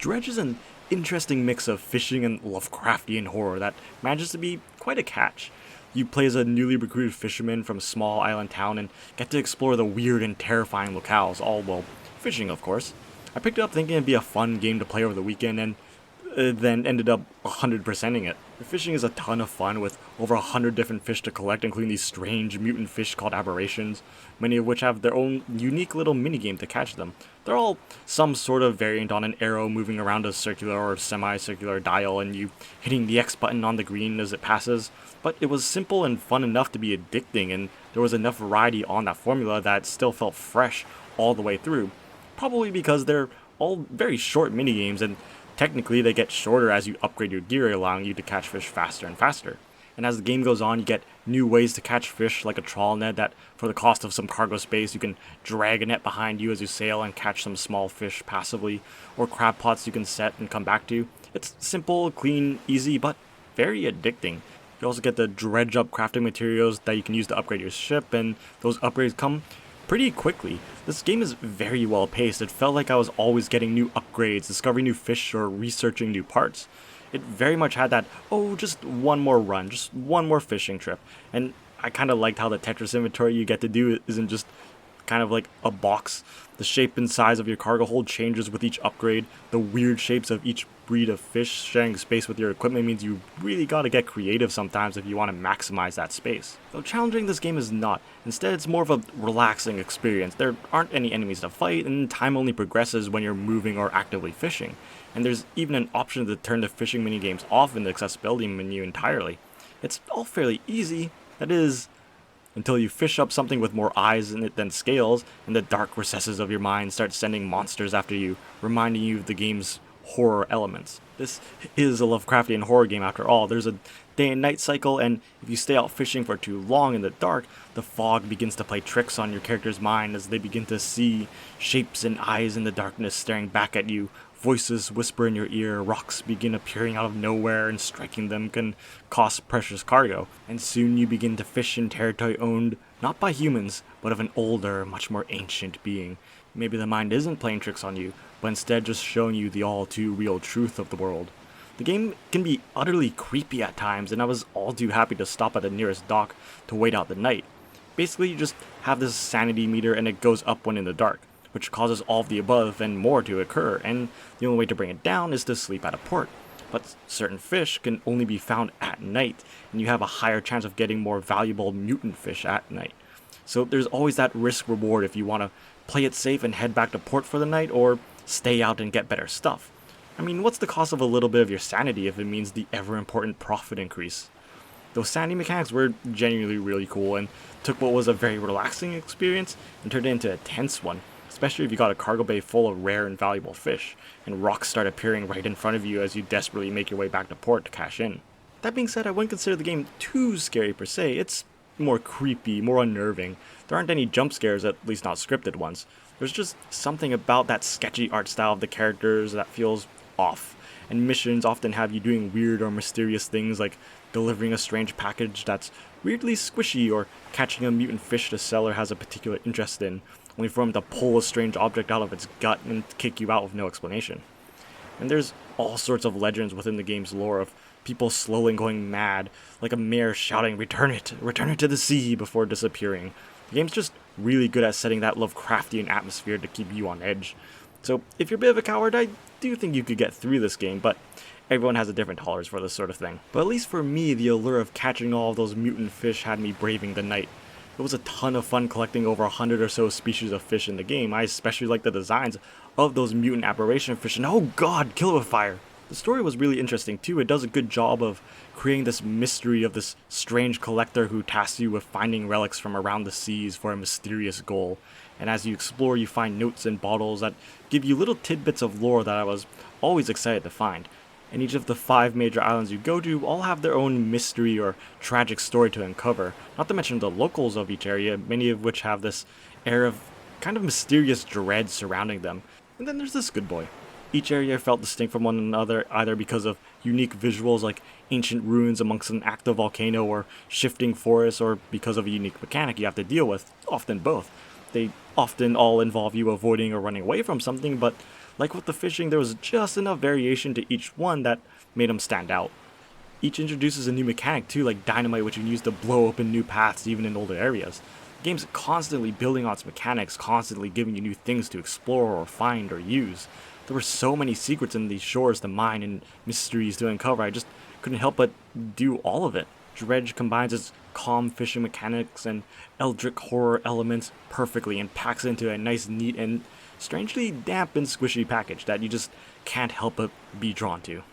Dredge is an interesting mix of fishing and Lovecraftian horror that manages to be quite a catch. You play as a newly recruited fisherman from a small island town and get to explore the weird and terrifying locales, all while fishing, of course. I picked it up thinking it'd be a fun game to play over the weekend and then ended up 100%ing it. The fishing is a ton of fun with over 100 different fish to collect, including these strange mutant fish called aberrations, many of which have their own unique little minigame to catch them. They're all some sort of variant on an arrow moving around a circular or semi-circular dial and you hitting the X button on the green as it passes, but it was simple and fun enough to be addicting, and there was enough variety on that formula that still felt fresh all the way through. Probably because they're all very short minigames, and technically they get shorter as you upgrade your gear, allowing you to catch fish faster and faster. And as the game goes on, you get new ways to catch fish, like a trawl net that, for the cost of some cargo space, you can drag a net behind you as you sail and catch some small fish passively, or crab pots you can set and come back to. It's simple, clean, easy, but very addicting. You also get to dredge up crafting materials that you can use to upgrade your ship, and those upgrades come pretty quickly. This game is very well paced. It felt like I was always getting new upgrades, discovering new fish, or researching new parts. It very much had that, oh, just one more run, just one more fishing trip. And I kind of liked how the Tetris inventory you get to do isn't just kind of like a box. The shape and size of your cargo hold changes with each upgrade. The weird shapes of each breed of fish sharing space with your equipment means you really gotta get creative sometimes if you want to maximize that space. Though challenging, this game is not. Instead, it's more of a relaxing experience. There aren't any enemies to fight, and time only progresses when you're moving or actively fishing. And there's even an option to turn the fishing minigames off in the accessibility menu entirely. It's all fairly easy, that is, until you fish up something with more eyes in it than scales, and the dark recesses of your mind start sending monsters after you, reminding you of the game's horror elements. This is a Lovecraftian horror game after all. There's a day and night cycle, and if you stay out fishing for too long in the dark, the fog begins to play tricks on your character's mind as they begin to see shapes and eyes in the darkness staring back at you. Voices whisper in your ear, rocks begin appearing out of nowhere, and striking them can cost precious cargo. And soon you begin to fish in territory owned not by humans, but of an older, much more ancient being. Maybe the mind isn't playing tricks on you, but instead just showing you the all too real truth of the world. The game can be utterly creepy at times, and I was all too happy to stop at the nearest dock to wait out the night. Basically, you just have this sanity meter and it goes up when in the dark, which causes all of the above and more to occur, and the only way to bring it down is to sleep at a port. But certain fish can only be found at night, and you have a higher chance of getting more valuable mutant fish at night. So there's always that risk reward if you want to play it safe and head back to port for the night, or stay out and get better stuff. I mean, what's the cost of a little bit of your sanity if it means the ever-important profit increase? Those sanity mechanics were genuinely really cool and took what was a very relaxing experience and turned it into a tense one, especially if you got a cargo bay full of rare and valuable fish, and rocks start appearing right in front of you as you desperately make your way back to port to cash in. That being said, I wouldn't consider the game too scary per se. It's more creepy, more unnerving. There aren't any jump scares, at least not scripted ones. There's just something about that sketchy art style of the characters that feels off, and missions often have you doing weird or mysterious things like delivering a strange package that's weirdly squishy, or catching a mutant fish the seller has a particular interest in, only for him to pull a strange object out of its gut and kick you out with no explanation. And there's all sorts of legends within the game's lore of people slowly going mad, like a mare shouting, return it to the sea," before disappearing. The game's just really good at setting that Lovecraftian atmosphere to keep you on edge. So if you're a bit of a coward, I do think you could get through this game, but everyone has a different tolerance for this sort of thing. But at least for me, the allure of catching all of those mutant fish had me braving the night. It was a ton of fun collecting over 100 or so species of fish in the game. I especially like the designs of those mutant aberration fish, and oh god, kill it with fire! The story was really interesting too. It does a good job of creating this mystery of this strange collector who tasks you with finding relics from around the seas for a mysterious goal. And as you explore, you find notes and bottles that give you little tidbits of lore that I was always excited to find. And each of the 5 major islands you go to all have their own mystery or tragic story to uncover, not to mention the locals of each area, many of which have this air of kind of mysterious dread surrounding them. And then there's this good boy. Each area felt distinct from one another, either because of unique visuals like ancient ruins amongst an active volcano or shifting forests, or because of a unique mechanic you have to deal with, often both. They often all involve you avoiding or running away from something, but Like with the fishing, there was just enough variation to each one that made them stand out. Each introduces a new mechanic too, like dynamite, which you can use to blow open new paths even in older areas. The game's constantly building on its mechanics, constantly giving you new things to explore or find or use. There were so many secrets in these shores to mine and mysteries to uncover, I just couldn't help but do all of it. Dredge combines its calm fishing mechanics and eldritch horror elements perfectly and packs it into a nice, neat, and strangely damp and squishy package that you just can't help but be drawn to.